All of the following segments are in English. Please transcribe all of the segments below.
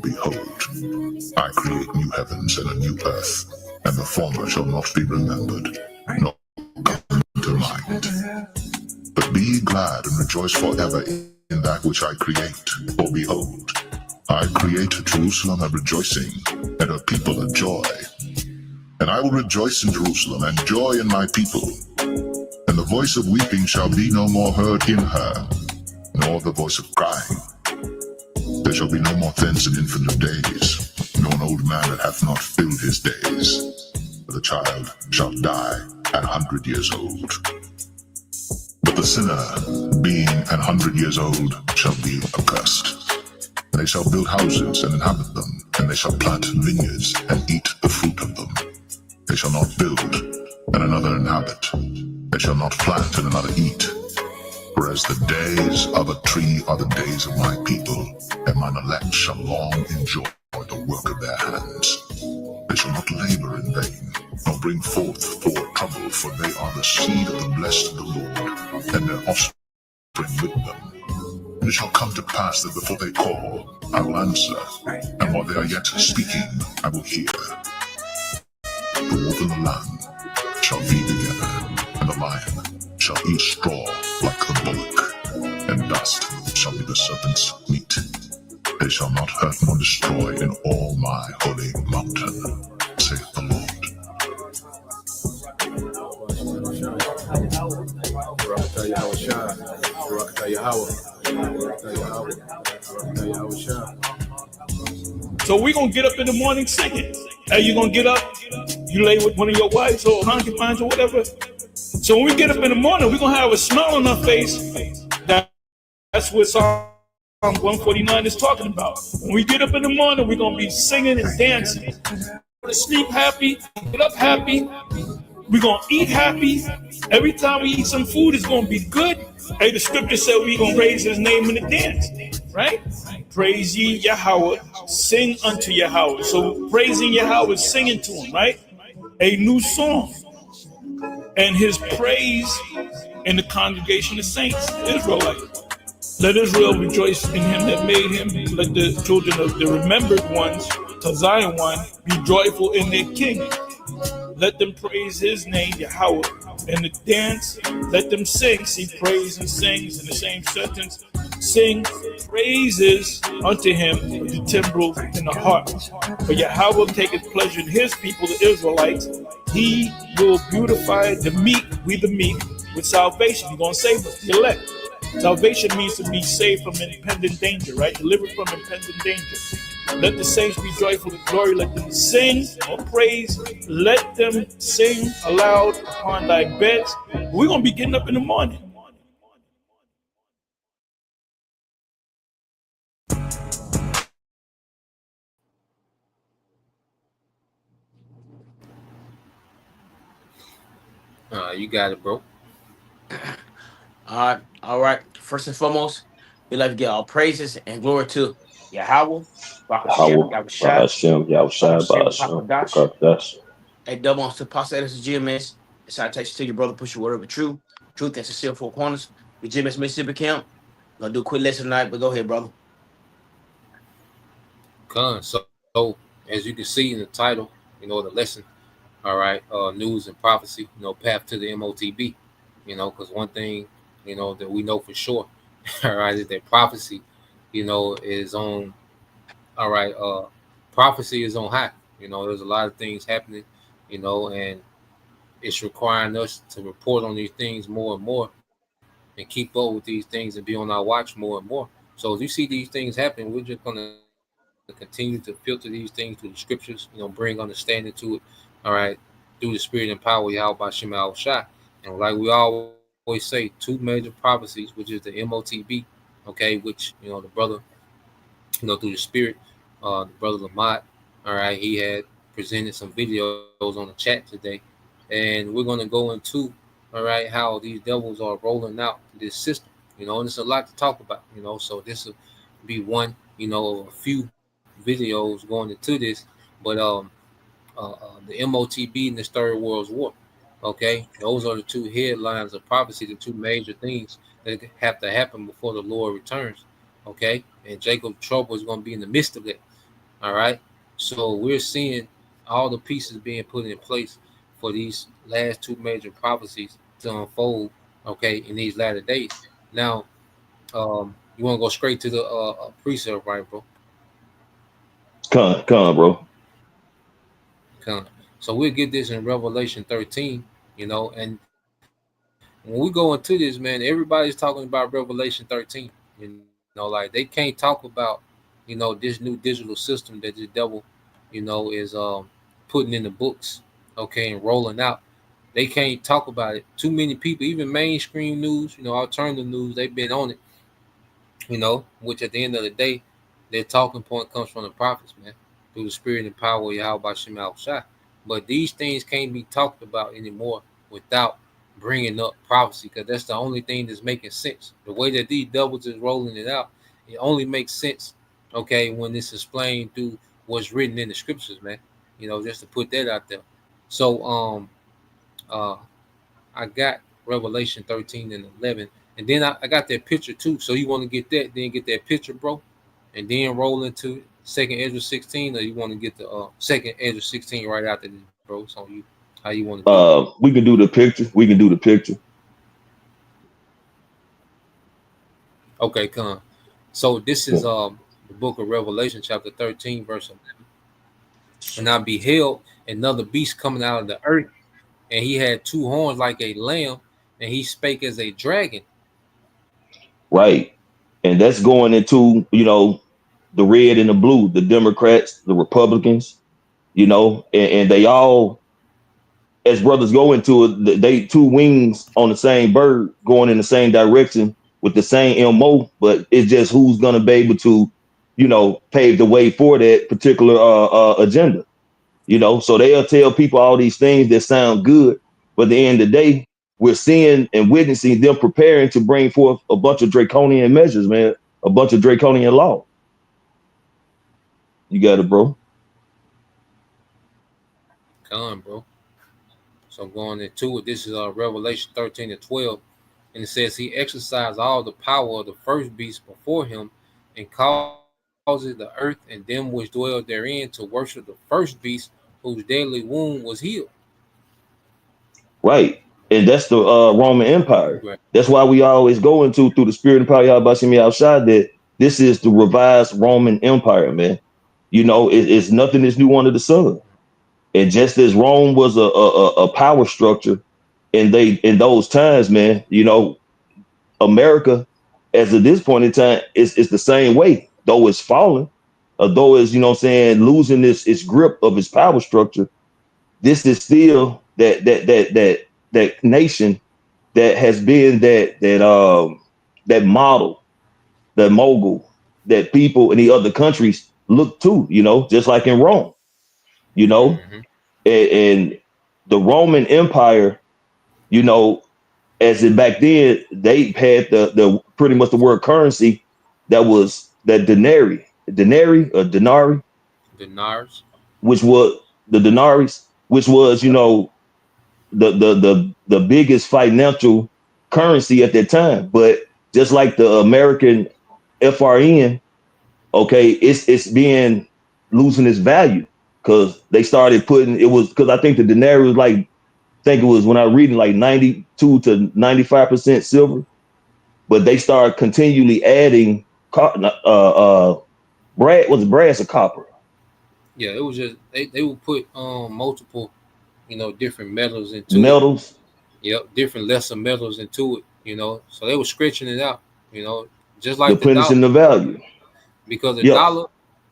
Behold, I create new heavens and a new earth, and the former shall not be remembered, nor come to mind. But be ye glad and rejoice forever in that which I create. For behold, I create Jerusalem a rejoicing, and her people a joy. And I will rejoice in Jerusalem, and joy in my people. And the voice of weeping shall be no more heard in her, nor the voice of crying. There shall be no more thence an infant of days, nor an old man that hath not filled his days. For the child shall die 100 years old. But the sinner, being 100 years old, shall be accursed. And they shall build houses and inhabit them, and they shall plant vineyards and eat the fruit of them. They shall not build, and another inhabit. They shall not plant, and another eat. Whereas the days of a tree are the days of my people, and mine elect shall long enjoy the work of their hands. They shall not labor in vain, nor bring forth for trouble, for they are the seed of the blessed of the Lord, and their offspring with them. And it shall come to pass that before they call, I will answer, and while they are yet speaking, I will hear. The wolf and the lamb shall feed together, and the lion shall eat straw like a bullock, and dust shall be the serpent's meat. They shall not hurt nor destroy in all my holy mountain, saith the Lord. So we're going to get up in the morning singing. Hey, you're going to get up, you lay with one of your wives or concubines or whatever. So when we get up in the morning, we're going to have a smile on our face. That's what Psalm 149 is talking about. When we get up in the morning, we're going to be singing and dancing. Go to sleep happy, get up happy. We're going to eat happy. Every time we eat some food, it's going to be good. Hey, the scripture said we're going to raise his name in the dance, right? Praise ye Yahweh, sing unto Yahweh. So praising Yahweh is singing to him, right? A new song. And his praise in the congregation of saints, Israelites. Let Israel rejoice in him that made him. Let the children of the remembered ones, to Zion one, be joyful in their king. Let them praise his name, Yahweh. And the dance, let them sing. See, praise and sings in the same sentence. Sing praises unto him with the timbrels in the harp. For Yahweh taketh pleasure in his people, the Israelites. He will beautify the meek, we the meek, with salvation. He's going to save us, the elect. Salvation means to be saved from impending danger, right? Delivered from impending danger. Let the saints be joyful in glory. Let them sing or praise. Let them sing aloud upon thy beds. We're going to be getting up in the morning. You got it, bro. All right. First and foremost, we'd like to give all praises and glory to Yahweh, Hashem, Yahushai, a double on to Pastor Edison GMS. Citation to your brother, push your word over truth and sincere four corners. The GMS Mississippi camp. Gonna do a quick lesson tonight, but go ahead, brother. So as you can see in the title, the lesson, all right, news and prophecy, path to the M.O.T.B, because one thing, that we know for sure, all right, is that prophecy, is on, all right, prophecy is on high. There's a lot of things happening, and it's requiring us to report on these things more and more and keep up with these things and be on our watch more and more. So as you see these things happen, we're just going to continue to filter these things through the scriptures, bring understanding to it, all right, through the spirit and power of Yahweh Shem Al Shai. And like we always say, two major prophecies, which is the M.O.T.B, okay, which, the brother, through the spirit, the brother Lamont, all right, he had presented some videos on the chat today. And we're going to go into, all right, how these devils are rolling out this system, and there's a lot to talk about, so this will be one, of a few videos going into this. But the M.O.T.B. and the Third World War. Okay, those are the two headlines of prophecy, the two major things that have to happen before the Lord returns. Okay, and Jacob's trouble is going to be in the midst of it. All right, so we're seeing all the pieces being put in place for these last two major prophecies to unfold. Okay, in these latter days. Now, you want to go straight to the precept, right, bro? Come, bro. Come. So we'll get this in Revelation 13, and when we go into this, man, everybody's talking about Revelation 13. Like they can't talk about, this new digital system that the devil, is putting in the books, okay, and rolling out. They can't talk about it. Too many people, even mainstream news, alternative news, they've been on it, which at the end of the day, their talking point comes from the prophets, man, through the spirit and power of Yahweh Shem Shai. But these things can't be talked about anymore without bringing up prophecy, because that's the only thing that's making sense. The way that these devils is rolling it out, it only makes sense, okay, when it's explained through what's written in the scriptures, man. Just to put that out there. So, uh, I got Revelation 13 and 11. And then I got that picture too. So you want to get that, then get that picture, bro, and then roll into second Ezra 16, or you want to get the second Ezra 16 right after this, bro? It's on you. How you want to do it. We can do the picture. We can do the picture. Okay, come. So this is the book of Revelation, chapter 13, verse 11. And I beheld another beast coming out of the earth, and he had two horns like a lamb, and he spake as a dragon. Right. And that's going into, the red and the blue, the Democrats, the Republicans, and they all, as brothers go into it, they two wings on the same bird going in the same direction with the same MO, but it's just who's going to be able to, pave the way for that particular agenda. So they'll tell people all these things that sound good, but at the end of the day, we're seeing and witnessing them preparing to bring forth a bunch of draconian measures, man, a bunch of draconian law. You got it, bro. Come, bro. So going into it, this is Revelation 13 and 12. And it says, he exercised all the power of the first beast before him, and causes the earth and them which dwell therein to worship the first beast, whose deadly wound was healed. Right. And that's the Roman Empire. Right. That's why we always go into through the spirit and power of Yahweh outside that this is the revised Roman Empire, man. It's nothing that's new under the sun. And just as Rome was a power structure in those times, man, America, as of this point in time, is the same way, though it's falling, though it's, losing its grip of its power structure. This is still that nation that has been that model, that mogul, that people in the other countries look to, just like in Rome, you know, Mm-hmm. and the Roman Empire, as in back then, they had the pretty much the word currency that was that denari, Dinars. which was the denaries, which was, the biggest financial currency at that time. But just like the American FRN, okay, it's being losing its value because they started putting it was because I think the denarii was like think it was when I was reading like 92 to 95% silver, but they started continually adding brass or copper Yeah, it was just they would put multiple, different metals into it. metals, Yep, different lesser metals into it, So they were stretching it out, you know, just like the dollar. depleting the value. Because the Yep. dollar,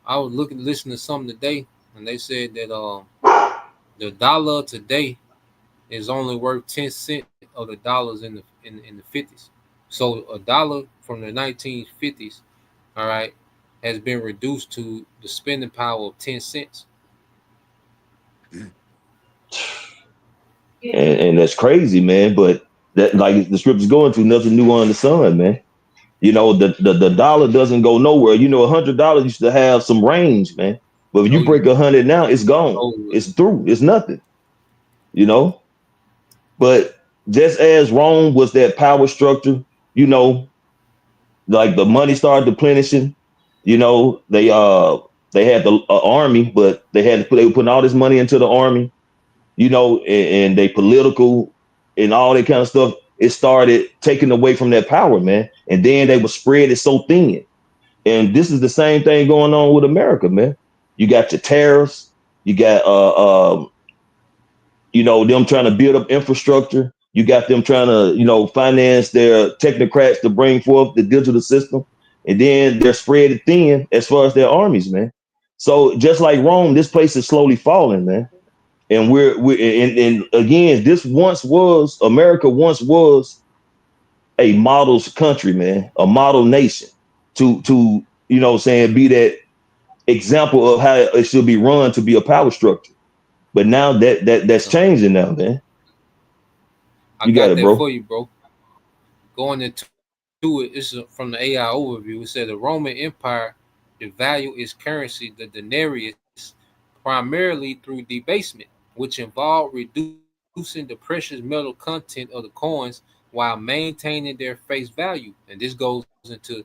I was listening to something today, and they said that the dollar today is only worth 10 cents of the dollars in the 50s. So a dollar from the 1950s, all right, has been reduced to the spending power of 10 cents. And that's crazy, man. But that like the script's going to nothing new on the sun, man. The dollar doesn't go nowhere. $100 used to have some range, man. But if Oh you yeah. break 100 now, it's gone. Oh yeah. It's through. It's nothing. You know. But just as Rome was that power structure, you know, like the money started replenishing. You know, they had the army, but they were putting all this money into the army. You know, and they political and all that kind of stuff. It started taking away from that power, man. And then they would spread it so thin. And this is the same thing going on with America, man. You got your tariffs. You got you know, them trying to build up infrastructure. You got them trying to, you know, finance their technocrats to bring forth the digital system. And then they're spread thin as far as their armies, man. So just like Rome, this place is slowly falling, man. And and again, this once was America once was a model country, man, a model nation to you know what I'm saying, be that example of how it should be run to be a power structure. But now that's Uh, changing now, man. I You got got it, that for bro. you, bro. Going into it, this is from the AI overview. It said the Roman Empire devalued its currency, the denarius, primarily through debasement, which involved reducing the precious metal content of the coins while maintaining their face value. And this goes into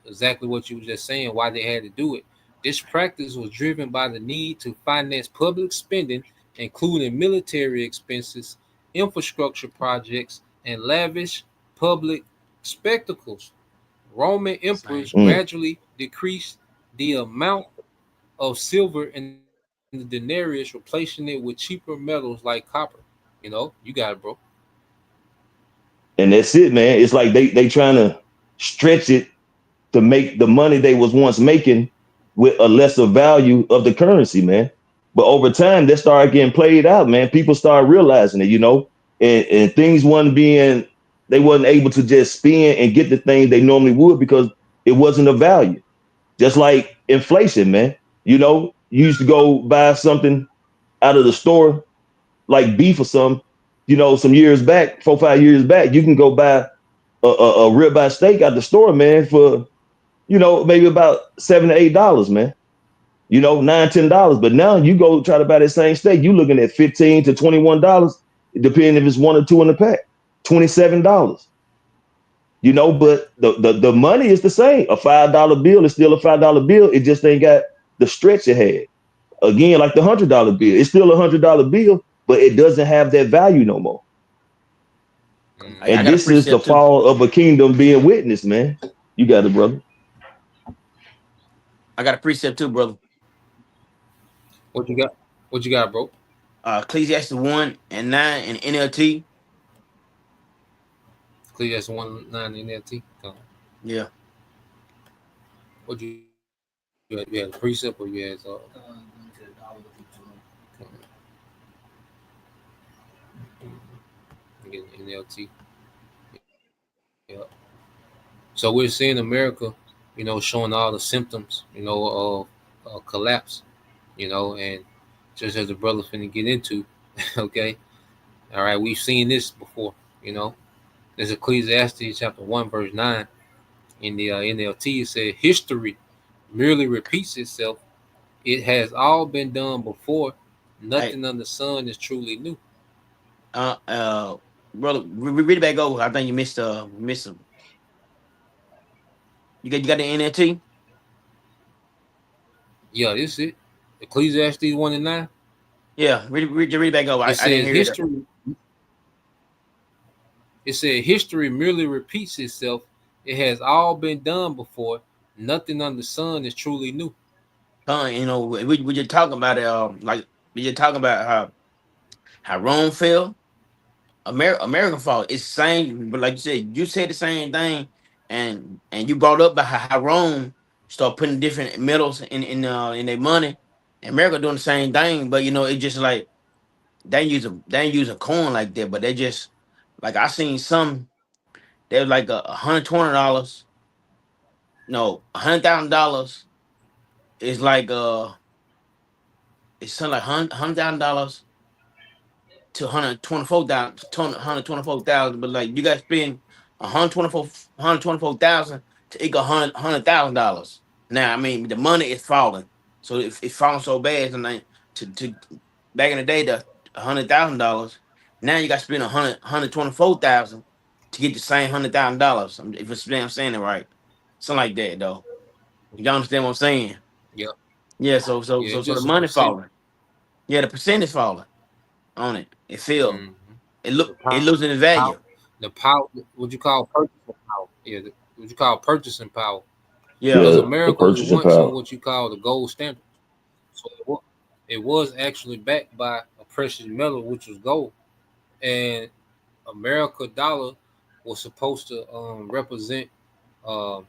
exactly what you were just saying, why they had to do it. This practice was driven by the need to finance public spending, including military expenses, infrastructure projects, and lavish public spectacles. Roman emperors Same. Mm. gradually decreased the amount of silver in the denarius, replacing it with cheaper metals like copper. You got it, bro. And that's it, man. It's like they trying to stretch it to make the money they was once making with a lesser value of the currency, man. But over time, that started getting played out, man. People started realizing it, you know, and things wasn't being, they wasn't able to just spend and get the things they normally would because it wasn't of value. Just like inflation, man. You know, you used to go buy something out of the store, like beef or something, you know, some years back, 4 or 5 years back, you can go buy a ribeye steak at the store, man, for you know, maybe about $7 to $8, man. You know, $9 to $10. But now you go try to buy that same steak, you looking at $15 to $21, depending if it's one or two in the pack. $27. You know, but the money is the same. A $5 bill is still a $5 bill. It just ain't got the stretch it had. Again, like the $100 bill, it's still a $100 bill, but it doesn't have that value no more. I And Mm-hmm. got a this is the precept too. fall of a kingdom being witnessed, man. You got it, brother. I got a precept too, brother. What you got? What you got, bro? Ecclesiastes 1:9 and NLT. Clear as 1 9 NLT. Yeah. What you had a precept or you had NLT? Yeah. So we're seeing America, showing all the symptoms, collapse, and just as the brother finna get into, okay. All right, we've seen this before, you know. There's Ecclesiastes chapter 1 verse 9 in the NLT. It said, "History merely repeats itself. It has all been done before. Hey, Nothing under the sun is truly new." uh, uh, brother, read it back over. I think you missed some. You got the NLT. Yeah, this is it. Ecclesiastes 1 and 9. Yeah, read it back over. It I didn't says hear it. history. It said history merely repeats itself. It has all been done before. Nothing under the sun is truly new. We just talking about it. Like we just talking about how Rome fell. American fall. It's the same, but like you said the same thing, and you brought up about how Rome start putting different metals in their money. America doing the same thing, but it just like they ain't use a coin like that, but they just like I seen some. They're like $120. No, $100,000 is like it's something like $100,000 to 124,000, but like you got to spend 124,000 to equal $100,000. Now, I mean, the money is falling. So it falling so bad tonight to back in the day the $100,000. Now you got to spend 124,000 to get the same $100,000. If I'm saying it right, something like that though. You understand what I'm saying? Yeah, Yeah. So so yeah, so so the just a money percent. falling. Yeah, the percentage falling on it. It fell. Mm-hmm. The It power, losing the power, value. the power. What you call purchasing power? Yeah, what you call purchasing power? Yeah. Because Yeah, the America was purchasing once on power. what you call the gold standard. So it was actually backed by a precious metal, which was gold, and America dollar was supposed to represent uh,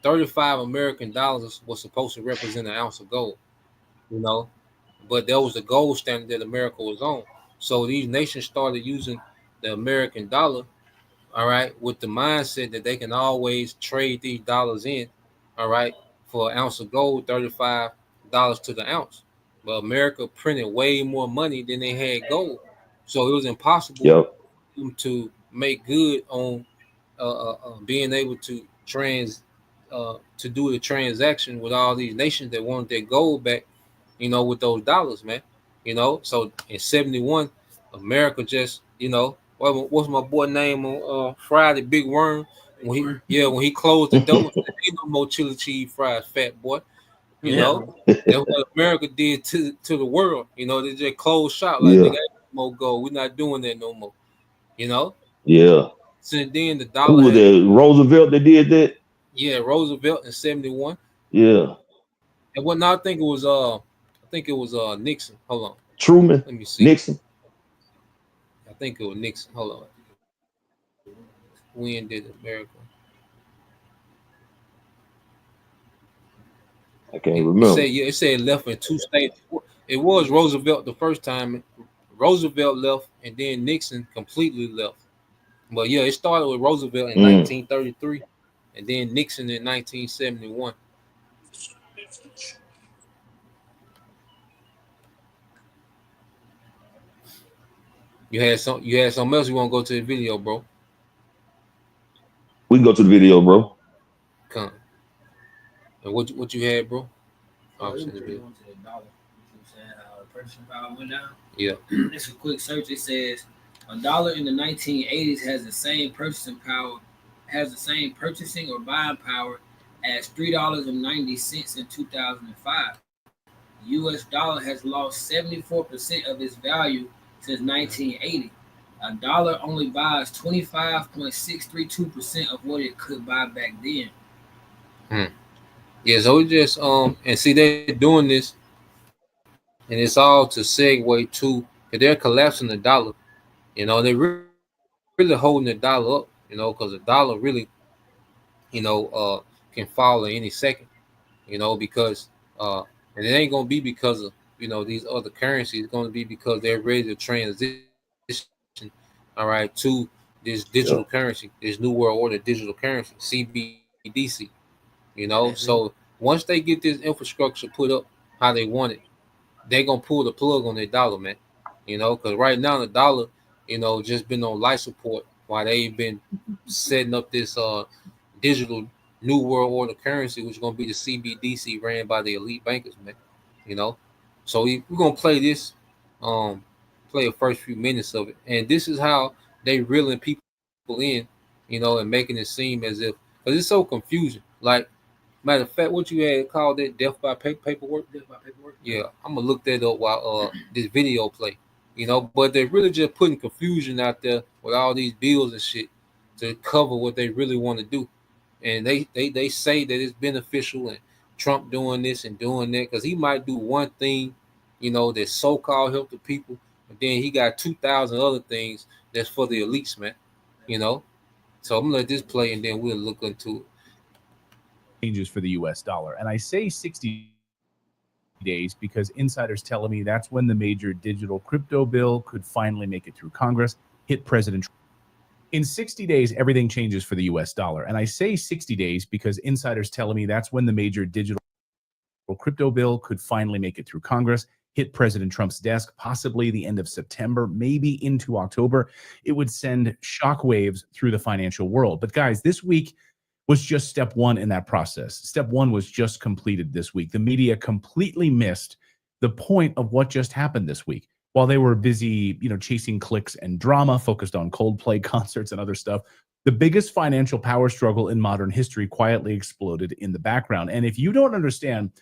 35 American dollars was supposed to represent an ounce of gold, you know, but that was the gold standard that America was on. So these nations started using the American dollar, all right, with the mindset that they can always trade these dollars in, all right, for an ounce of gold, $35 to the ounce. But America printed way more money than they had gold. So it was impossible Yep. to make good on being able to do the transaction with all these nations that wanted their gold back, with those dollars, man. So in '71, America just, what's my boy name on Friday, Big Worm, when he closed the door, ain't no more chili cheese fries, fat boy. You Yeah. know, that's what America did to the world. They just closed shop like, nigga, Yeah. ain't no more gold. We're not doing that no more. You know, Yeah. since then the Who dollar was has, that? Roosevelt that did that? yeah, Roosevelt in '71. Yeah. And what now? I think it was Nixon. Hold on, Truman, let me see. Nixon. I think it was Nixon. Hold on. When did America? I can't It said, remember. yeah, it said left in two states. It was Roosevelt the first time. Roosevelt left, and then Nixon completely left. But yeah, it started with Roosevelt in Mm. 1933, and then Nixon in 1971. You had something else you want to go to the video, bro? We can go to the video, bro. Come. And what you had, bro? Oh, it Obviously, was the just video. going to the dollar. You know what I'm saying? How the purchasing power went down. Yeah. It's a quick search. It says a dollar in the 1980s has the same purchasing or buying power as $3.90 in 2005. The U.S. dollar has lost 74% of its value since 1980. A dollar only buys 25.632% of what it could buy back then. Hmm. Yeah. So we just and see they're doing this, and it's all to segue to, 'cause they're collapsing the dollar. They're really holding the dollar up. Because the dollar really, can fall at any second. Because and it ain't gonna be because of these other currencies. It's gonna be because they're ready to transition, all right, to this digital currency, this new world order digital currency, CBDC. So once they get this infrastructure put up how they want it, they gonna pull the plug on their dollar, man. Because right now the dollar, just been on life support while they've been setting up this digital new world order currency, which is gonna be the CBDC ran by the elite bankers, man. You know, so we're gonna play this, um, play the first few minutes of it, and this is how they reeling people in, and making it seem as if, because it's so confusing. Like, matter of fact, what you had called it, death by paperwork. Death by paperwork. Yeah, I'm gonna look that up while this video play. But they're really just putting confusion out there with all these bills and shit to cover what they really want to do. And they say that it's beneficial, and Trump doing this and doing that because he might do one thing, that so called help the people, but then he got 2,000 other things that's for the elites, man. You know. So I'm gonna let this play and then we'll look into it. Changes for the US dollar. And I say 60 days because insiders telling me that's when the major digital crypto bill could finally make it through Congress, hit President Trump. In 60 days, everything changes for the US dollar. And I say 60 days because insiders telling me that's when the major digital crypto bill could finally make it through Congress, hit President Trump's desk, possibly the end of September, maybe into October. It would send shockwaves through the financial world. But guys, this week, was just step one in that process. Step one was just completed this week. The media completely missed the point of what just happened this week. While they were busy, chasing clicks and drama, focused on Coldplay concerts and other stuff, the biggest financial power struggle in modern history quietly exploded in the background. And if you don't understand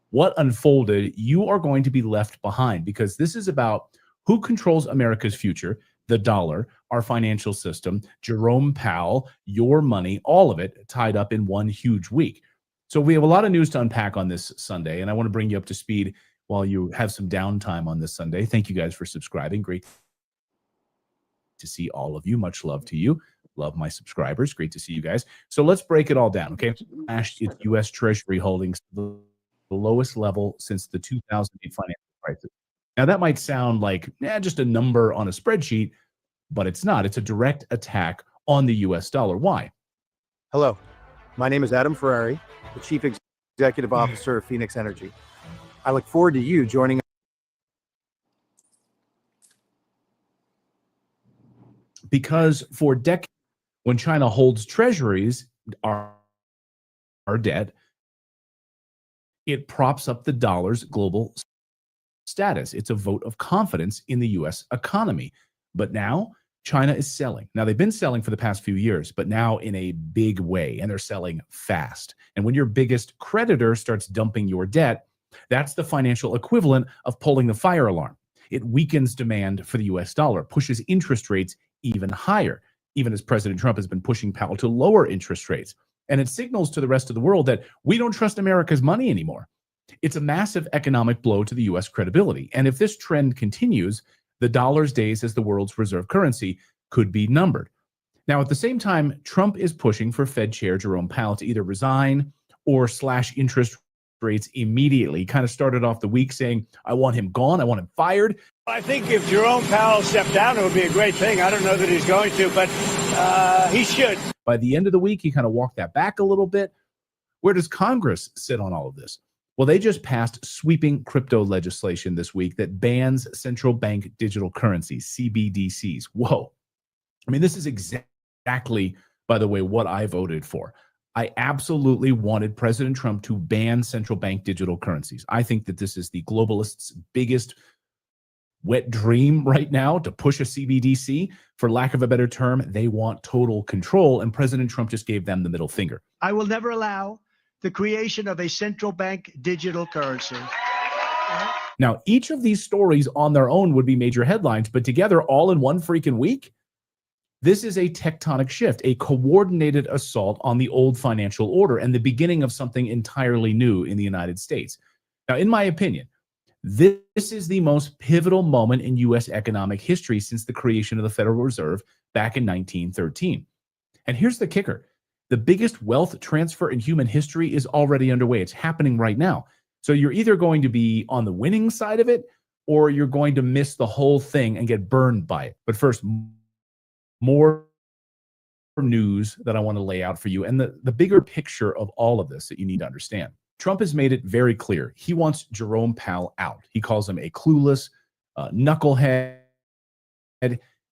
what unfolded, you are going to be left behind, because this is about who controls America's future, the dollar, our financial system, Jerome Powell, your money, all of it tied up in one huge week. So we have a lot of news to unpack on this Sunday, and I want to bring you up to speed while you have some downtime on this Sunday. Thank you guys for subscribing. Great to see all of you. Much love to you. Love my subscribers. Great to see you guys. So let's break it all down, okay? Its U.S. Treasury holdings to the lowest level since the 2008 financial crisis. Now, that might sound like just a number on a spreadsheet, but it's not. It's a direct attack on the U.S. dollar. Why? Hello, my name is Adam Ferrari, the Chief Executive Officer of Phoenix Energy. I look forward to you joining us. Because for decades, when China holds treasuries, our debt, it props up the dollar's global status. It's a vote of confidence in the U.S. economy. But now China is selling. Now, they've been selling for the past few years, but now in a big way, and they're selling fast. And when your biggest creditor starts dumping your debt, that's the financial equivalent of pulling the fire alarm. It weakens demand for the U.S. dollar, pushes interest rates even higher, even as President Trump has been pushing Powell to lower interest rates. And it signals to the rest of the world that we don't trust America's money anymore. It's a massive economic blow to the U.S. credibility. And if this trend continues, the dollar's days as the world's reserve currency could be numbered. Now, at the same time, Trump is pushing for Fed Chair Jerome Powell to either resign or slash interest rates immediately. Kind of started off the week saying, I want him gone, I want him fired. I think if Jerome Powell stepped down, it would be a great thing. I don't know that he's going to, but he should. By the end of the week, he kind of walked that back a little bit. Where does Congress sit on all of this? Well, they just passed sweeping crypto legislation this week that bans central bank digital currencies, CBDCs. Whoa. I mean, this is exactly, by the way, what I voted for. I absolutely wanted President Trump to ban central bank digital currencies. I think that this is the globalists' biggest wet dream right now, to push a CBDC. For lack of a better term, they want total control, and President Trump just gave them the middle finger. I will never allow the creation of a central bank digital currency. Now, each of these stories on their own would be major headlines, but together, all in one freaking week, this is a tectonic shift, a coordinated assault on the old financial order and the beginning of something entirely new in the United States. Now, in my opinion, this is the most pivotal moment in U.S. economic history since the creation of the Federal Reserve back in 1913. And here's the kicker. The biggest wealth transfer in human history is already underway. It's happening right now. So you're either going to be on the winning side of it, or you're going to miss the whole thing and get burned by it. But first, more news that I want to lay out for you, and the bigger picture of all of this that you need to understand. Trump has made it very clear. He wants Jerome Powell out. He calls him a clueless knucklehead,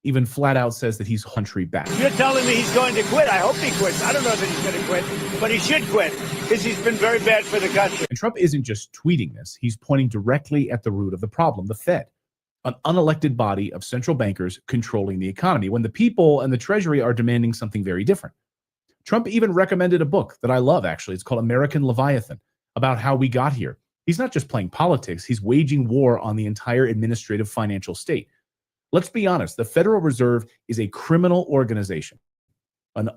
even flat out says that he's country back. You're telling me he's going to quit. I hope he quits. I don't know that he's going to quit, but he should quit because he's been very bad for the country. And Trump isn't just tweeting this. He's pointing directly at the root of the problem, the Fed, an unelected body of central bankers controlling the economy when the people and the Treasury are demanding something very different. Trump even recommended a book that I love, actually. It's called American Leviathan, about how we got here. He's not just playing politics. He's waging war on the entire administrative financial state. Let's be honest. The Federal Reserve is a criminal organization, an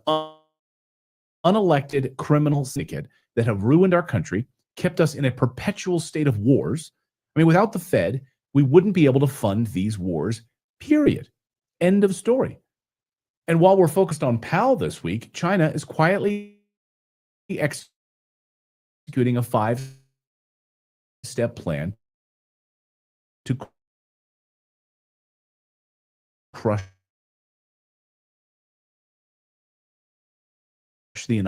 unelected criminal syndicate that have ruined our country, kept us in a perpetual state of wars. I mean, without the Fed, we wouldn't be able to fund these wars, period. End of story. And while we're focused on Powell this week, China is quietly executing a 5-step plan to crush the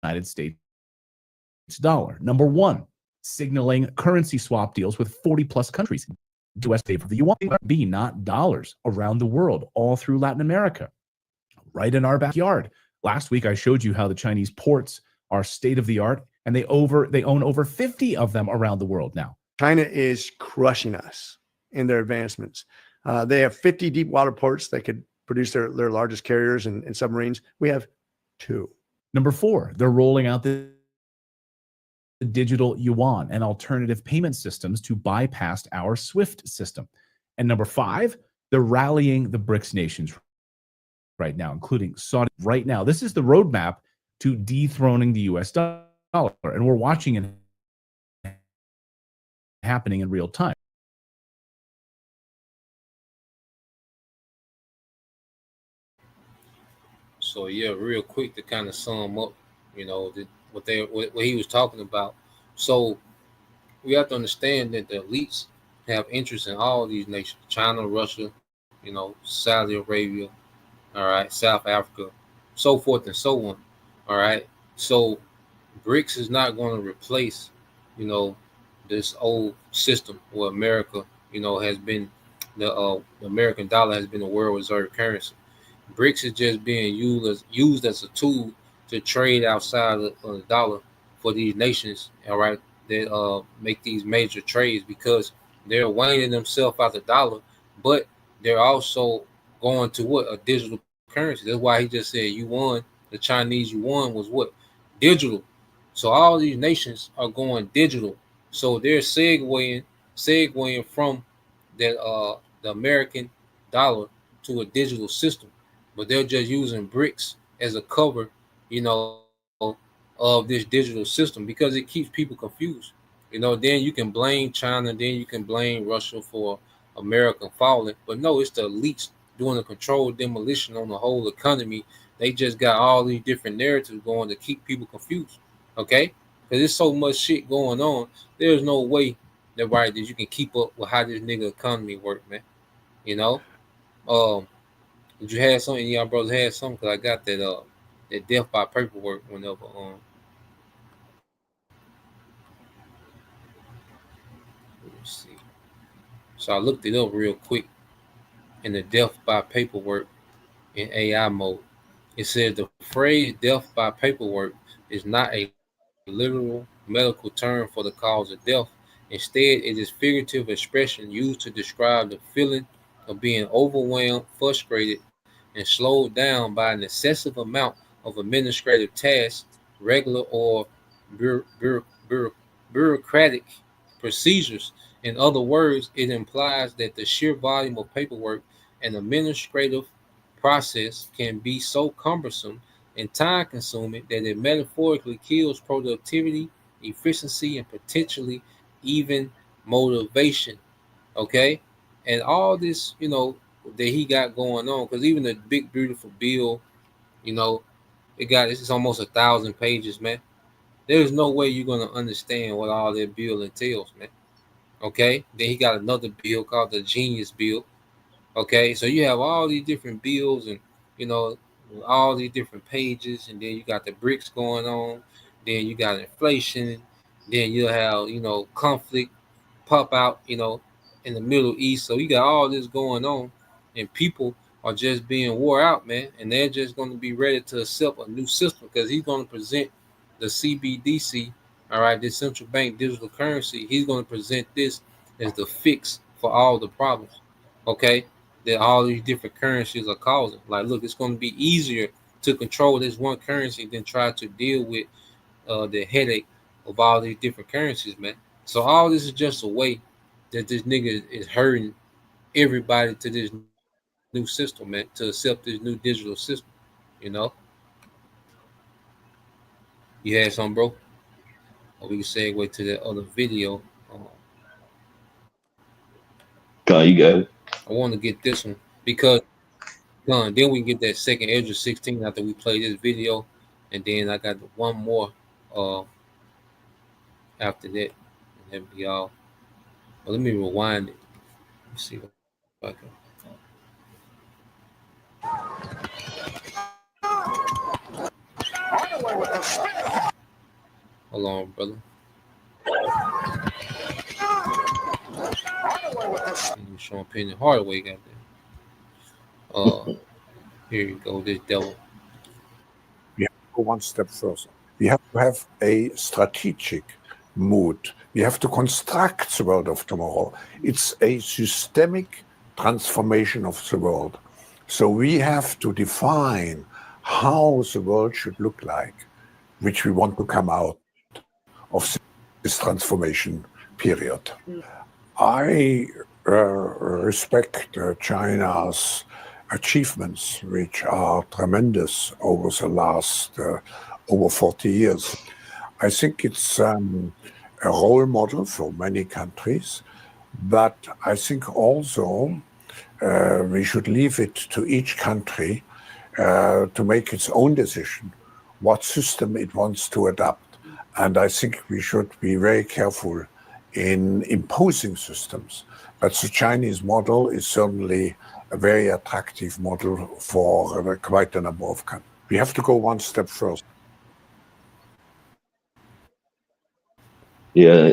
United States dollar. Number one, signaling currency swap deals with 40 plus countries. US favor the yuan, B, not dollars, around the world, all through Latin America, right in our backyard. Last week, I showed you how the Chinese ports are state of the art, and they own over 50 of them around the world now. China is crushing us in their advancements. They have 50 deep water ports that could produce their largest carriers and submarines. We have 2. Number 4, they're rolling out the digital yuan and alternative payment systems to bypass our SWIFT system. And number 5, they're rallying the BRICS nations right now, including Saudi right now. This is the roadmap to dethroning the US dollar, and we're watching it happening in real time. So yeah, real quick to kind of sum up, what he was talking about. So we have to understand that the elites have interest in all these nations: China, Russia, Saudi Arabia, all right, South Africa, so forth and so on. All right. So BRICS is not going to replace, this old system where America, has been the American dollar has been the world reserve currency. BRICS is just being used as a tool to trade outside of the dollar for these nations, all right, that make these major trades because they're waning themselves out the dollar, but they're also going to what? A digital currency. That's why he just said yuan, the Chinese yuan was what? Digital. So all these nations are going digital. So they're segueing from that the American dollar to a digital system, but they're just using BRICS as a cover, you know, of this digital system because it keeps people confused. Then you can blame China, then you can blame Russia for America falling, but no, it's the elites doing a controlled demolition on the whole economy. They just got all these different narratives going to keep people confused. Okay, because there's so much shit going on. There's no way that you can keep up with how this nigga economy work, man. You know, um, did you have something? Y'all brothers had something? Cause I got that death by paperwork whenever. Let me see. So I looked it up real quick in the death by paperwork in AI mode. It says the phrase death by paperwork is not a literal medical term for the cause of death. Instead, it is figurative expression used to describe the feeling of being overwhelmed, frustrated, and slowed down by an excessive amount of administrative tasks, regular or bureau- bureau- bureau- bureaucratic procedures. In other words, it implies that the sheer volume of paperwork and administrative process can be so cumbersome and time consuming that it metaphorically kills productivity, efficiency, and potentially even motivation. Okay. And all this, that he got going on, because even the big beautiful bill, you know, it's almost 1,000 pages, man. There's no way you're gonna understand what all that bill entails, man. Okay. Then he got another bill called the Genius Bill. Okay, so you have all these different bills and you know all these different pages, and then you got the bricks going on, then you got inflation, then you'll have conflict pop out in the Middle East. So you got all this going on, and people are just being wore out, man, and they're just going to be ready to accept a new system because he's going to present the CBDC, all right, this central bank digital currency. He's going to present this as the fix for all the problems. Okay, that all these different currencies are causing. Like, look, it's going to be easier to control this one currency than try to deal with the headache of all these different currencies, man. So all this is just a way that this nigga is hurting everybody to this new system, man, to accept this new digital system. You know, you had some, bro, or we can segue to that other video. God, you got it. I want to get this one because then we can get that second Edge of 16 after we play this video, and then I got one more uh after that, and that'll be all. But let me rewind it. Let's see if I can. Hold on, brother. You showing Penny Hardaway got there. Here you go, this devil. go one step further. We have to have a strategic mood. We have to construct the world of tomorrow. It's a systemic transformation of the world. So we have to define how the world should look like, which we want to come out of this transformation period. I respect China's achievements, which are tremendous over the last over 40 years. I think it's a role model for many countries, but I think also we should leave it to each country to make its own decision what system it wants to adopt. And I think we should be very careful in imposing systems. But the Chinese model is certainly a very attractive model for quite a number of countries. We have to go one step further. Yeah,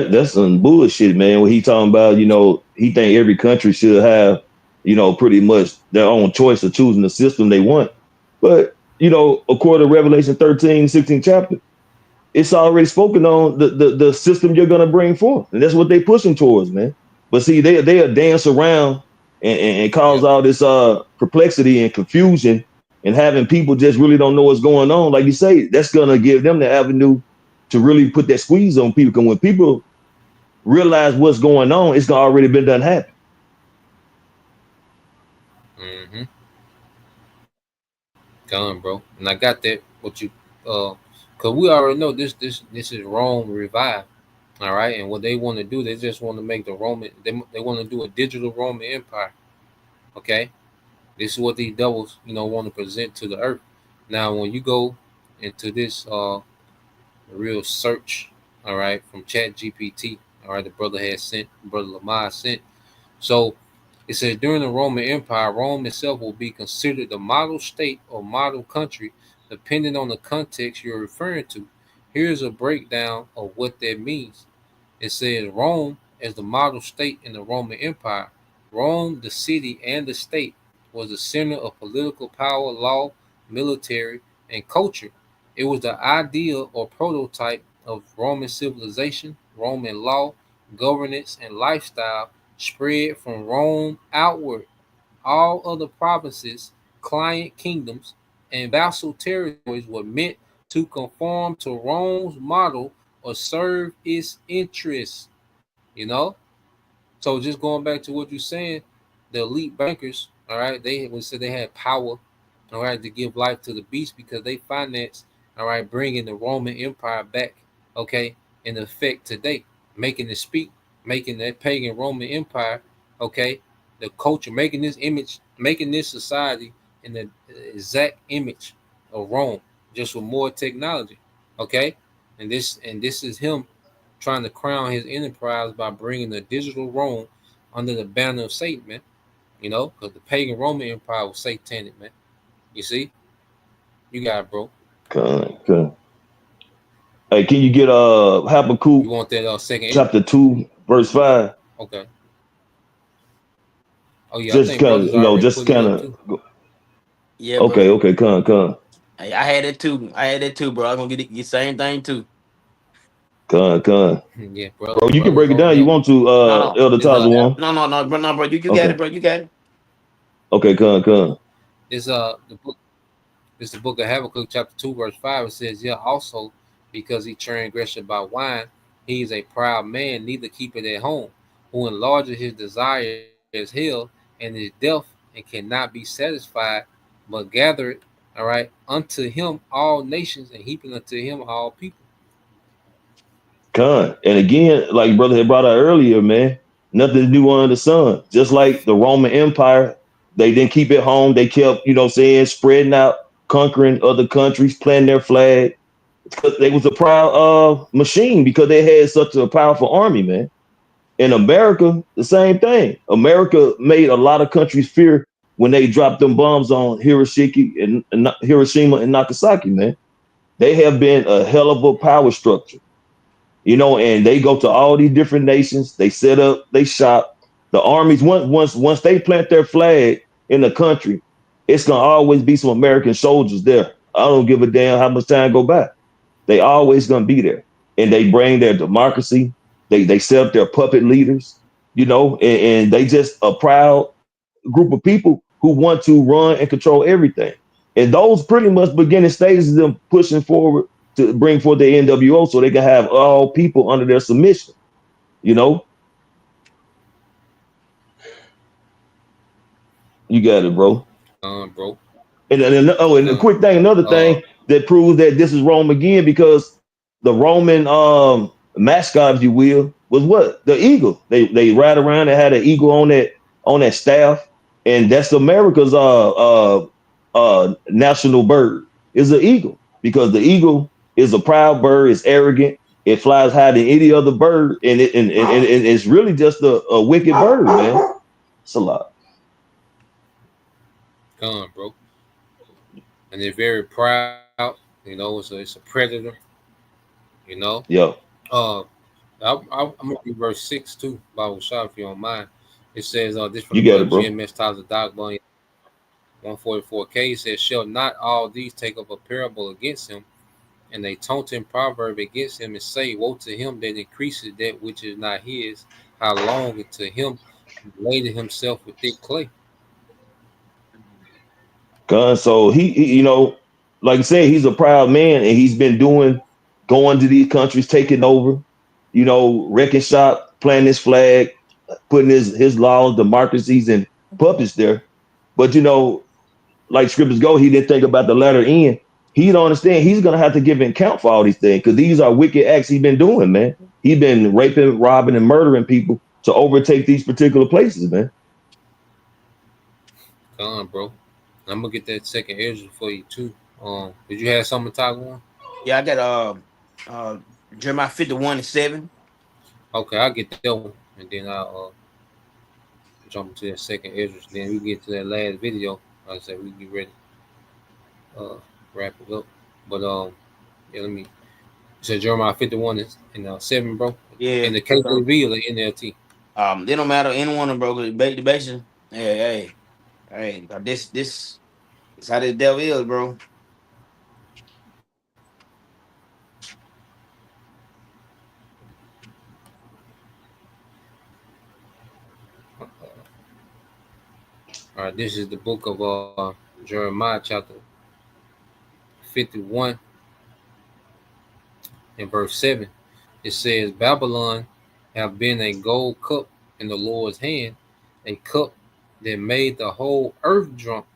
that's some bullshit, man. When he talking about, he think every country should have, pretty much their own choice of choosing the system they want. But, according to Revelation 13, 16 chapter, it's already spoken on the system you're gonna bring forth, and that's what they pushing towards, man. But see, they'll dance around and cause all this perplexity and confusion, and having people just really don't know what's going on. Like you say, that's gonna give them the avenue to really put that squeeze on people. Because when people realize what's going on, it's already been done happen. Mm-hmm. Done, bro. And I got that. What you because we already know this is Rome revived. All right, and what they want to do, they just want to make the Roman. They want to do a digital Roman Empire. Okay, this is what these devils, want to present to the earth. Now, when you go into this real search, all right, from Chat GPT, all right, the brother has sent, brother Lamar sent. So it says during the Roman Empire, Rome itself will be considered the model state or model country, depending on the context you're referring to. Here's a breakdown of what that means. It says Rome as the model state in the Roman Empire. Rome, the city and the state, was the center of political power, law, military, and culture. It was the ideal or prototype of Roman civilization, Roman law, governance, and lifestyle spread from Rome outward. All other provinces, client kingdoms, and vassal territories were meant to conform to Rome's model or serve its interests. You know? So just going back to what you're saying, the elite bankers, all right, they would say they had power, all right, to give life to the beast because they financed, all right, bringing the Roman Empire back, okay, in effect today, making it speak, making that pagan Roman Empire, okay, the culture, making this image, making this society in the exact image of Rome, just with more technology, okay, and this is him trying to crown his enterprise by bringing the digital Rome under the banner of Satan, man. Because the pagan Roman Empire was satanic, man. You see? You got it, bro. Okay. Hey, can you get You Habakkuk want that second image? chapter 2, verse 5? Okay. Oh, yeah, I Just think kind of, brothers already just putting it kind up, of. too. Yeah, Okay, bro. okay, come. Hey, I had it too. Bro. I'm gonna get the same thing too. Con. Yeah, Bro, you can brothers break it on down. You here. want to, No, no, Elder It's Taza one? no, bro, no, bro. You got it, Okay. bro. You got it. Okay, con. it's the book. It's the book of Habakkuk, chapter 2, verse 5. It says, yeah, also because he transgressed by wine, he is a proud man, neither keepeth at home, who enlarges his desire as hell, and is deaf and cannot be satisfied, but gathereth, all right, unto him all nations, and heaping unto him all people. Con. And again, like brother had brought out earlier, man, nothing new under the sun. Just like the Roman Empire, they didn't keep it home. They kept, spreading out, conquering other countries, planting their flag. Because they was a proud machine because they had such a powerful army, man. In America, the same thing. America made a lot of countries fear when they dropped them bombs on Hiroshima and Nagasaki, man. They have been a hell of a power structure, and they go to all these different nations. They set up, they shop. The armies once they plant their flag in the country, it's gonna always be some American soldiers there. I don't give a damn how much time go by. They always gonna be there, and they bring their democracy. They set up their puppet leaders, and they just a proud group of people who want to run and control everything. And those pretty much beginning stages of them pushing forward to bring forth the NWO so they can have all people under their submission. You know, you got it, bro. Bro. And a quick thing, another Uh, thing that proves that this is Rome again, because the Roman mascot, if you will, was what? The eagle. They ride around and had an eagle on that staff, and that's America's national bird is the eagle, because the eagle is a proud bird, it's arrogant, it flies higher than any other bird, and it's really just a wicked bird, man. It's a lot. bro. And they're very proud. It's a predator. You know. Yeah, Uh, I'm gonna read verse 6 too. Bible shot if you don't mind. It says, "This from you the got book it, of bro. GMS Tyler Dog Bunny 144K." It says, "Shall not all these take up a parable against him, and a taunting proverb against him, and say, Woe to him that increases that which is not his. How long to him who laded himself with thick clay." So like I said, he's a proud man, and he's been going to these countries, taking over, wrecking shop, planting his flag, putting his laws, democracies, and puppets there. But like scriptures go, he didn't think about the latter end. He don't understand. He's gonna have to give an account for all these things, because these are wicked acts he's been doing, man. He's been raping, robbing, and murdering people to overtake these particular places, man. Come on, bro. I'm gonna get that second Ezra for you too. Did you have something to talk on? Yeah, I got uh Jeremiah 51:7. Okay, I'll get that one, and then I'll jump into that second Ezra. Then we get to that last video. Like I said, we get ready uh wrap it up. But yeah, let me. You said Jeremiah 51 and 7, bro. In Yeah. the KJV or the NLT? They don't matter any one of them, bro. 'Cause the basic. Hey. This is how the devil is, bro. All right, this is the book of Jeremiah, chapter 51 and verse 7. It says, Babylon have been a gold cup in the Lord's hand, a cup that made the whole earth drunk.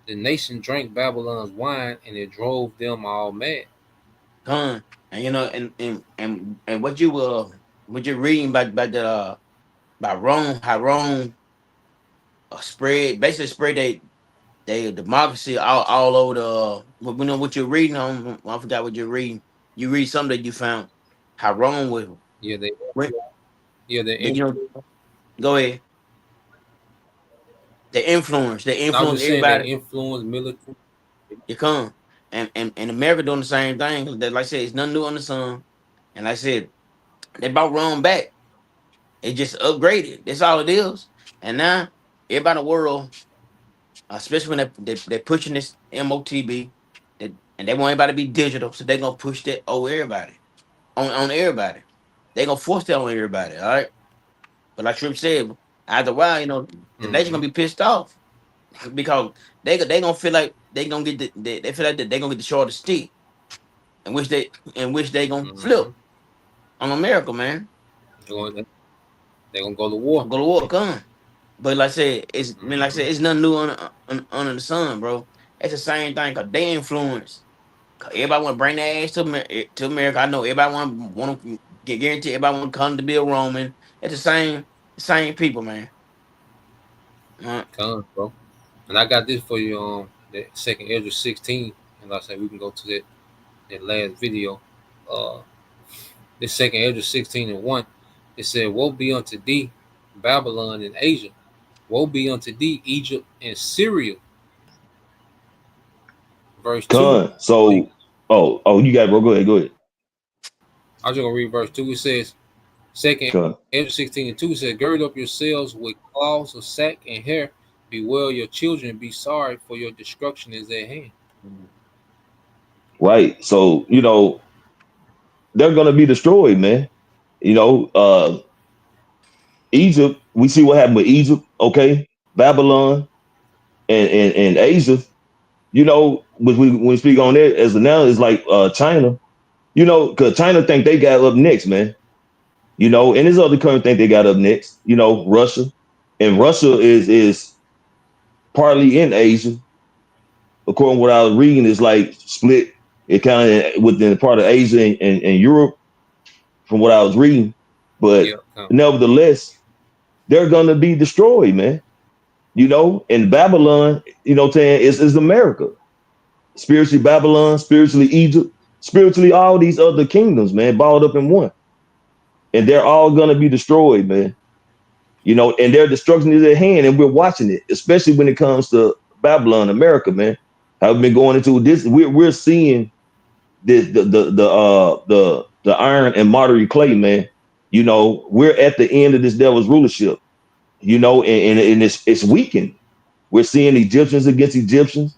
The nation drank Babylon's wine, and it drove them all mad. Con. And and what you're reading about the about Rome, how Rome spread they democracy all over the what you're reading on. I forgot what you're reading. You read something that you found how Rome was. Yeah, they, When, yeah, they, they. go ahead. They I was influence just saying they everybody. influence military. You come and America doing the same thing. That, like I said, it's nothing new on the sun. And like I said, they brought Rome back. It just upgraded. That's all it is. And now everybody in the world, especially when they're pushing this M.O.T.B, and they want everybody to be digital, so they're gonna push that over everybody, on everybody. They're gonna force that on everybody. All right. But like Trip said, after a while, the nation Mm-hmm. gonna be pissed off because they gonna feel like they feel like they gonna get the short stick, in which they gonna Mm-hmm. flip on America, man. They're gonna go to war. Go to war, come. But like I said, Mm-hmm. it's nothing new under the sun, bro. It's the same thing because they influence. 'Cause everybody want to bring their ass to America. I know everybody want to get guaranteed. Everybody want to come to be a Roman. It's the same people, man. Come, bro. And I got this for you on the second Ezra 16. And like I said, we can go to that last video. Uh this second Ezra 16 and 1. It said, Woe be unto thee, Babylon and Asia. Woe be unto thee, Egypt and Syria. Verse 2. So, you got it, bro. Go ahead. I'm just gonna read verse 2. It says, Second Con. Ezra 16 and 2 said, Gird up yourselves with cloths of sack and hair. Bewail your children, and be sorry, for your destruction is at hand. right? So, they're gonna be destroyed, man. You know, Egypt, we see what happened with Egypt, okay, Babylon and Asia. When we speak on it as of now, it's like China, because China think they got up next, man. And there's other countries think they got up next, Russia. And Russia is partly in Asia. According to what I was reading, is like split. It kind of within part of Asia and Europe, from what I was reading. But Yeah, nevertheless, they're gonna be destroyed, man. And Babylon, what I'm saying, is America. Spiritually Babylon, spiritually Egypt, spiritually all these other kingdoms, man, balled up in one. And they're all gonna be destroyed, man. And their destruction is at hand, and we're watching it, especially when it comes to Babylon, America, man. I've been going into this. We're seeing the iron and pottery clay, man. We're at the end of this devil's rulership. And it's weakened. We're seeing Egyptians against Egyptians.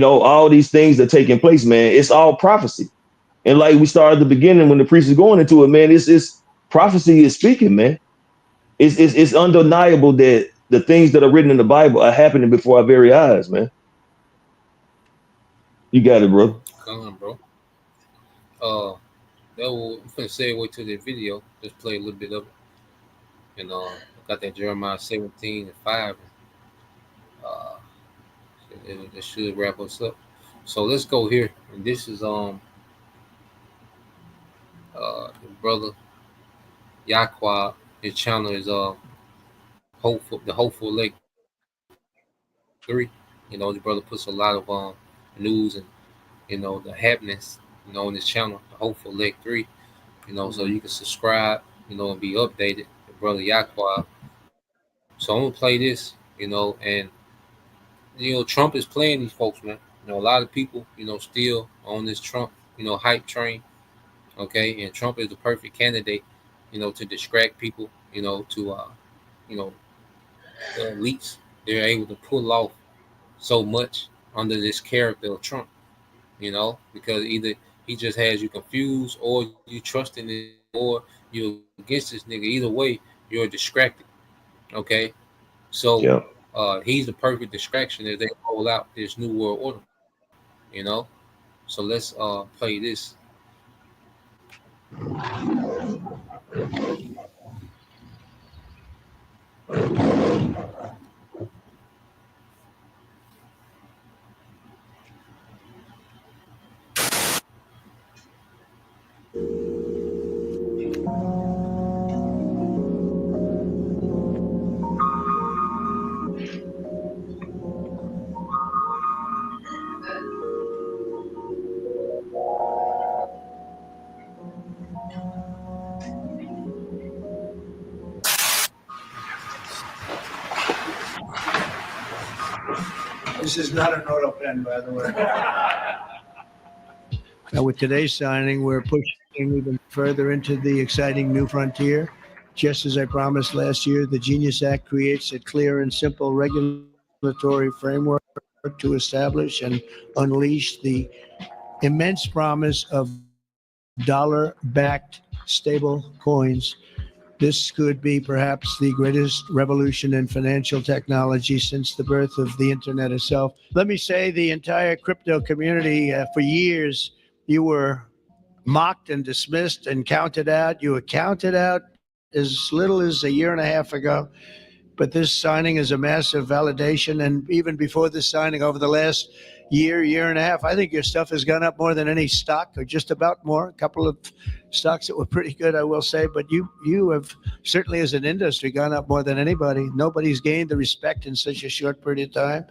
All these things that are taking place, man. It's all prophecy. And like we started at the beginning when the priest is going into it, man, it's prophecy is speaking, man. It's undeniable that the things that are written in the Bible are happening before our very eyes, man. You got it, bro. come on, bro. Uh, that will I'm finna segue to the video. Just play a little bit of it, and got that Jeremiah 17:5. Uh, it should wrap us up. So let's go here, and this is the brother Yaqua. His channel is hopeful Lake 3. The brother puts a lot of news and the happenings on his channel, the Hopeful Lake 3. So you can subscribe, and be updated. The brother Yaqua. So I'm gonna play this, and Trump is playing these folks, man. A lot of people, still on this Trump, hype train. Okay, and Trump is the perfect candidate, to distract people, you know, the elites. They're able to pull off so much under this character of Trump, because either he just has you confused, or you trust in it, or you're against this nigga. Either way, you're distracted. Okay, so Yeah. he's the perfect distraction as they roll out this new world order. You know, so let's play this. This is not an auto pen, by the way. Now, with today's signing, we're pushing even further into the exciting new frontier. Just as I promised last year, the Genius Act creates a clear and simple regulatory framework to establish and unleash the immense promise of dollar-backed stable coins. This could be perhaps the greatest revolution in financial technology since the birth of the internet itself. Let me say, the entire crypto community, for years, you were mocked and dismissed and counted out. You were counted out as little as a year and a half ago. But this signing is a massive validation. And even before this signing, over the last year and a half, I think your stuff has gone up more than any stock, or just about more. A couple of stocks that were pretty good, I will say. But you have certainly, as an industry, gone up more than anybody. Nobody's gained the respect in such a short period of time.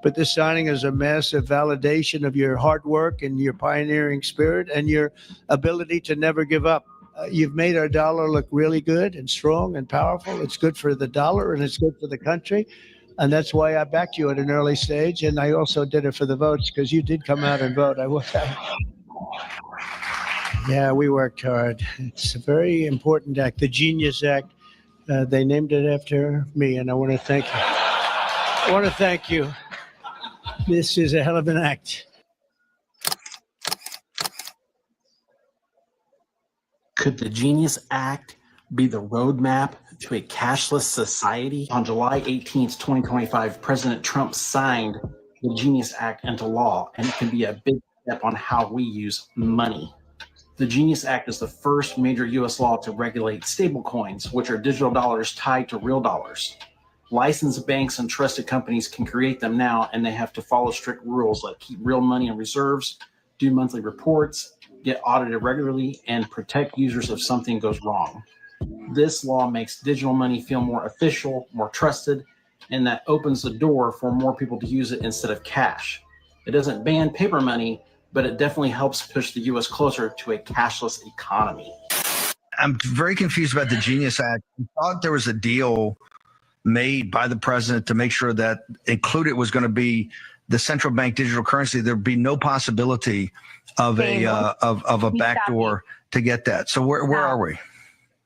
But this signing is a massive validation of your hard work and your pioneering spirit and your ability to never give up. You've made our dollar look really good and strong and powerful. It's good for the dollar and it's good for the country. And that's why I backed you at an early stage. And I also did it for the votes, because you did come out and vote. I will tell you. Yeah, we worked hard. It's a very important act, the Genius Act. They named it after me, and I want to thank you. I want to thank you. This is a hell of an act. Could the Genius Act be the roadmap to a cashless society? On July 18th, 2025, President Trump signed the Genius Act into law, and it can be a big step on how we use money. The Genius Act is the first major U.S. law to regulate stablecoins, which are digital dollars tied to real dollars. Licensed banks and trusted companies can create them now, and they have to follow strict rules like keep real money in reserves, do monthly reports, get audited regularly, and protect users if something goes wrong. This law makes digital money feel more official, more trusted, and that opens the door for more people to use it instead of cash. It doesn't ban paper money, but it definitely helps push the U.S. closer to a cashless economy. I'm very confused about the Genius Act. I thought there was a deal made by the president to make sure that included was going to be the central bank digital currency. There'd be no possibility of a backdoor to get that. So where are we?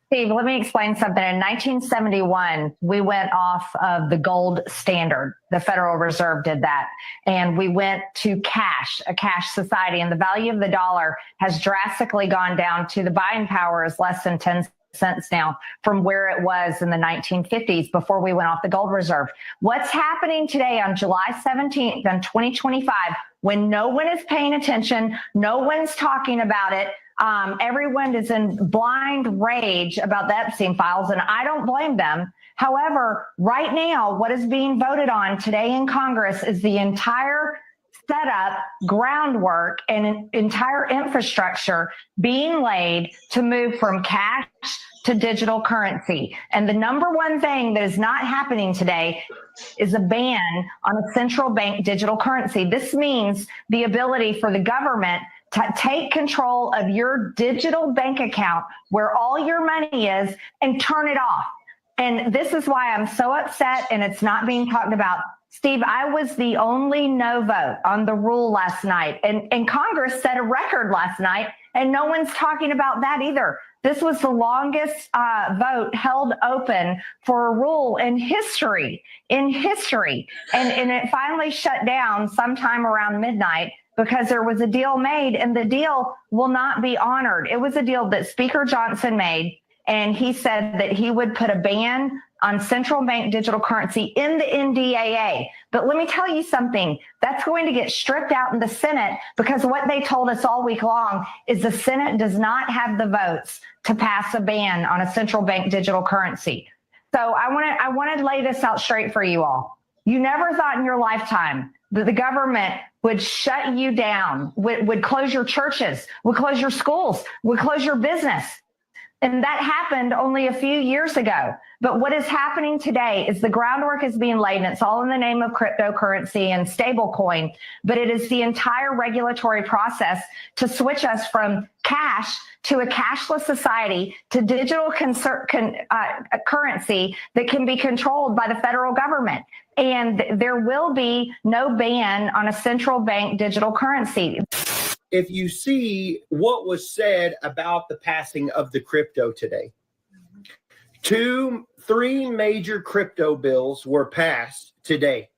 Steve, let me explain something. In 1971, we went off of the gold standard. The Federal Reserve did that. And we went to cash, a cash society. And the value of the dollar has drastically gone down to the buying power is less than 10 cents now from where it was in the 1950s before we went off the gold reserve. What's happening today on July 17th in 2025, when no one is paying attention, no one's talking about it, everyone is in blind rage about the Epstein files, and I don't blame them. However, right now, what is being voted on today in Congress is the entire setup, groundwork, and an entire infrastructure being laid to move from cash to digital currency. And the number one thing that is not happening today is a ban on a central bank digital currency. This means the ability for the government to take control of your digital bank account where all your money is and turn it off. And this is why I'm so upset and it's not being talked about. Steve, I was the only no vote on the rule last night, and Congress set a record last night, and no one's talking about that either. This was the longest vote held open for a rule in history, and it finally shut down sometime around midnight because there was a deal made, and the deal will not be honored. It was a deal that Speaker Johnson made, and he said that he would put a ban on central bank digital currency in the NDAA. But let me tell you something, that's going to get stripped out in the Senate because what they told us all week long is the Senate does not have the votes to pass a ban on a central bank digital currency. So I want to lay this out straight for you all. You never thought in your lifetime that the government would shut you down, would close your churches, would close your schools, would close your business. And that happened only a few years ago. But what is happening today is the groundwork is being laid, and it's all in the name of cryptocurrency and stablecoin. But it is the entire regulatory process to switch us from cash to a cashless society to digital currency that can be controlled by the federal government. And there will be no ban on a central bank digital currency. If you see what was said about the passing of the crypto today, 3 major crypto bills were passed today.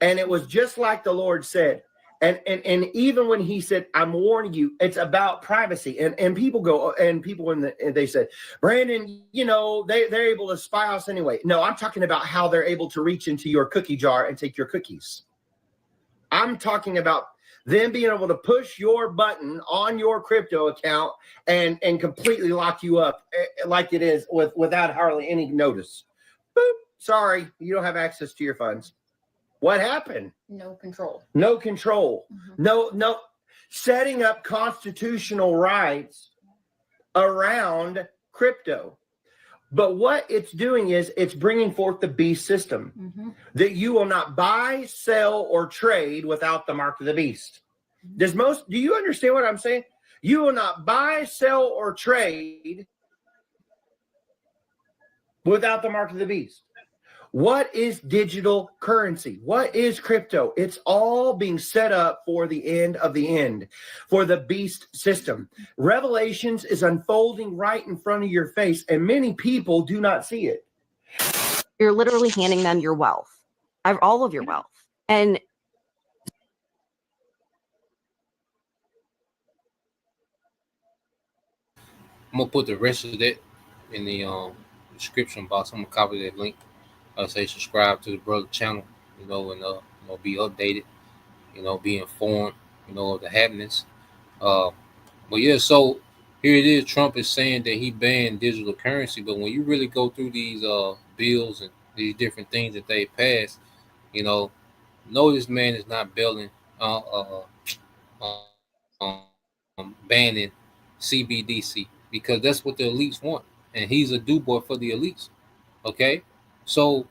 And it was just like the Lord said. And even when he said, I'm warning you, it's about privacy. And people go, and people they said, Brandon, you know, they're able to spy us anyway. No, I'm talking about how they're able to reach into your cookie jar and take your cookies. I'm talking about them being able to push your button on your crypto account and completely lock you up like it is without hardly any notice. Boop, sorry, you don't have access to your funds. What happened? No control. No control. Mm-hmm. No, setting up constitutional rights around crypto. But what it's doing is it's bringing forth the beast system that you will not buy, sell, or trade without the mark of the beast. Do you understand what I'm saying? You will not buy, sell, or trade without the mark of the beast. What is digital currency? What is crypto? It's all being set up for the end of the end, for the beast system. Revelations is unfolding right in front of your face, and many people do not see it. You're literally handing them your wealth, all of your wealth. And I'm gonna put the rest of that in the description box. I'm gonna copy that link. Say subscribe to the brother channel, and be updated, be informed, of the happenings. Uh, but yeah, so here it is. Trump is saying that he banned digital currency, but when you really go through these bills and these different things that they passed, you know, no, this man is not bailing, banning CBDC because that's what the elites want, and he's a do boy for the elites. Okay, so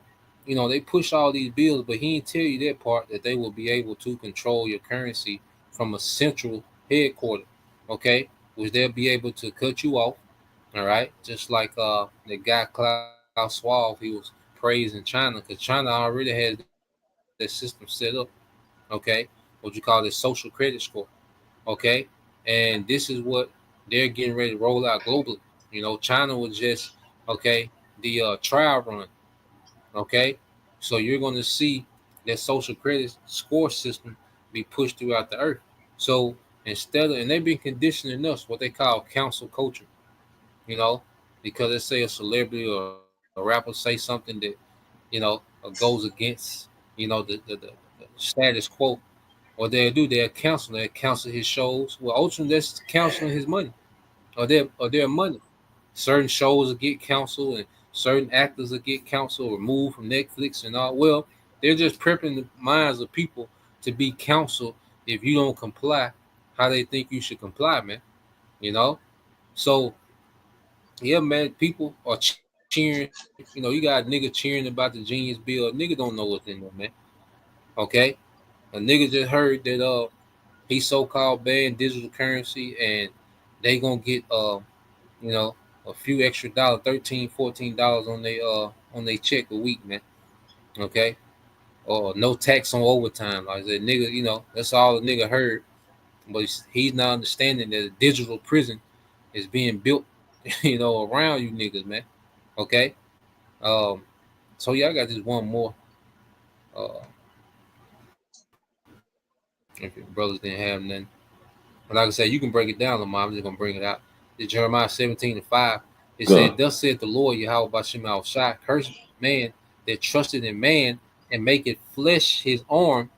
they push all these bills, but he didn't tell you that part that they will be able to control your currency from a central headquarters. Okay, which they'll be able to cut you off. All right, just like the guy Klaus Schwab, he was praising China because China already has that system set up. Okay, what you call this social credit score. Okay, and this is what they're getting ready to roll out globally. China was just the trial run. Okay, so you're going to see that social credit score system be pushed throughout the earth. So and they've been conditioning us what they call council culture. You know, because they say a celebrity or a rapper say something that goes against the status quo. What they'll cancel his shows. Well, ultimately, that's canceling his money or their money. Certain shows will get canceled, and certain actors will get canceled, removed from Netflix and all. Well, they're just prepping the minds of people to be canceled if you don't comply how they think you should comply, man. You know, so yeah, man, people are cheering. You got a nigga cheering about the Genius Bill. A nigga don't know what's in there, man. Okay, a nigga just heard that he so-called banned digital currency, and they gonna get you know a few extra dollars, 13, $14 on their check a week, man. Okay, or no tax on overtime. Like I said, nigga, that's all the nigga heard. But he's not understanding that a digital prison is being built, around you niggas, man. Okay. Um. So yeah, I got this one more. Uh, if your brothers didn't have nothing, but like I said, you can break it down, Lamar. I'm just gonna bring it out. The Jeremiah 17:5. It said, "Thus Go. saith the Lord Yahweh Bashim Al Shai, curse man that trusted in man and make it flesh his arm,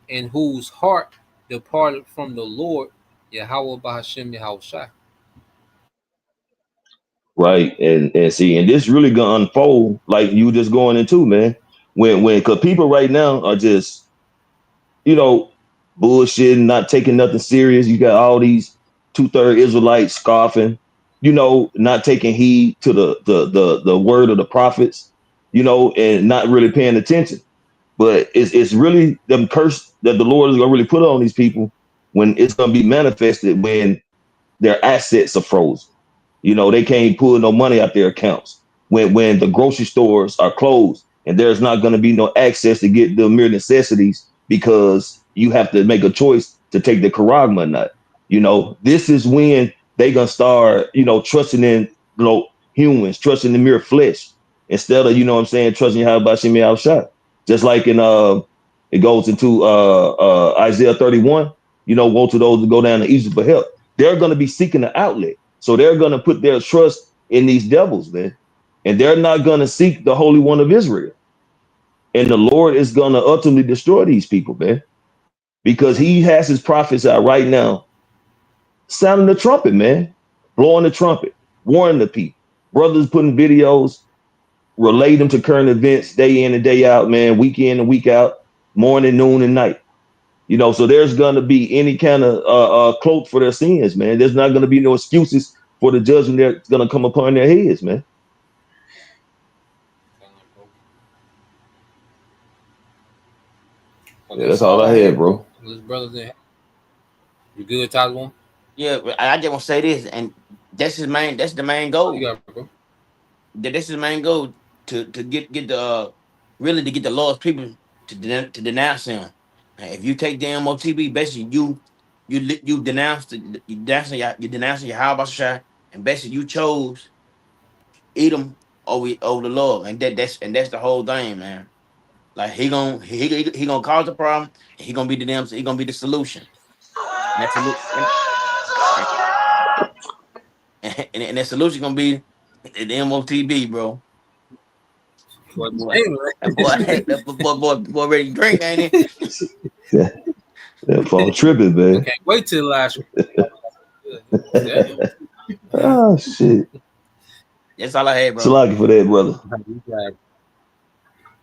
and whose heart departed from the Lord Yahweh Bashim Yahweh Shai." Right. And see, and this really gonna unfold like you just going into, man. When cause people right now are just, you know, bullshitting, not taking nothing serious. You got all these two-third Israelites scoffing, not taking heed to the word of the prophets, and not really paying attention. But it's really them curse that the Lord is gonna really put on these people when it's gonna be manifested when their assets are frozen. They can't pull no money out their accounts when the grocery stores are closed and there's not going to be no access to get the mere necessities because you have to make a choice to take the karagma or not. This is when they gonna start, trusting in humans, trusting the mere flesh instead of, what I'm saying, trusting how about Shemi Al Shai. Just like in it goes into Isaiah 31, woe to those that go down to Egypt for help. They're going to be seeking an outlet. So they're going to put their trust in these devils, man. And they're not going to seek the Holy One of Israel. And the Lord is going to ultimately destroy these people, man, because he has his prophets out right now sounding the trumpet, man, blowing the trumpet, warning the people. Brothers putting videos, relate them to current events day in and day out, man, week in and week out, morning, noon, and night. So there's gonna be any kind of cloak for their sins, man. There's not gonna be no excuses for the judgment that's gonna come upon their heads, man. Well, Yeah, that's that's all all I I had, had, bro. bro. Those brothers in. You good, Taliban? Yeah, but I just want to say this, and that's his main. That's the main What you goal. got, bro? That's his main goal to get the really to get the lost people to denounce him. And if you take the M.O.T.B, basically you denounce you denouncing your Habashah, and basically you chose Edom over the Lord, and that's the whole thing, man. Like he gonna cause the problem, and he gonna be the damn he gonna be the solution. And that's and that solution gonna be the M.O.T.B, bro. Boy, That boy ready to drink, ain't he? That phone tripping, I man. can't wait till last. Damn. Oh shit. That's all I had, So bro. lucky for that, brother.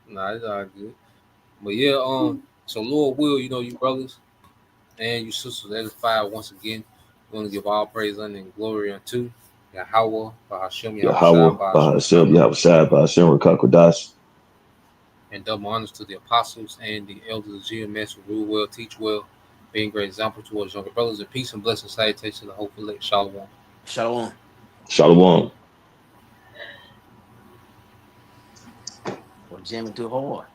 Nah, it's all good. But yeah, so Lord will, you brothers and you sisters edified once again. We want to give all praise and glory unto Yahweh, Bahashem, Yahushua, Yahweh, Bahashem, Bahashem, Yahushua, Bahashem, Rakakwadash. and double honors to the apostles and the elders of GMS who rule well, teach well, being great example towards younger brothers. And peace and blessing salutation to the hopeful elect. Shalom. Shalom. Shalom. We're jamming too hard.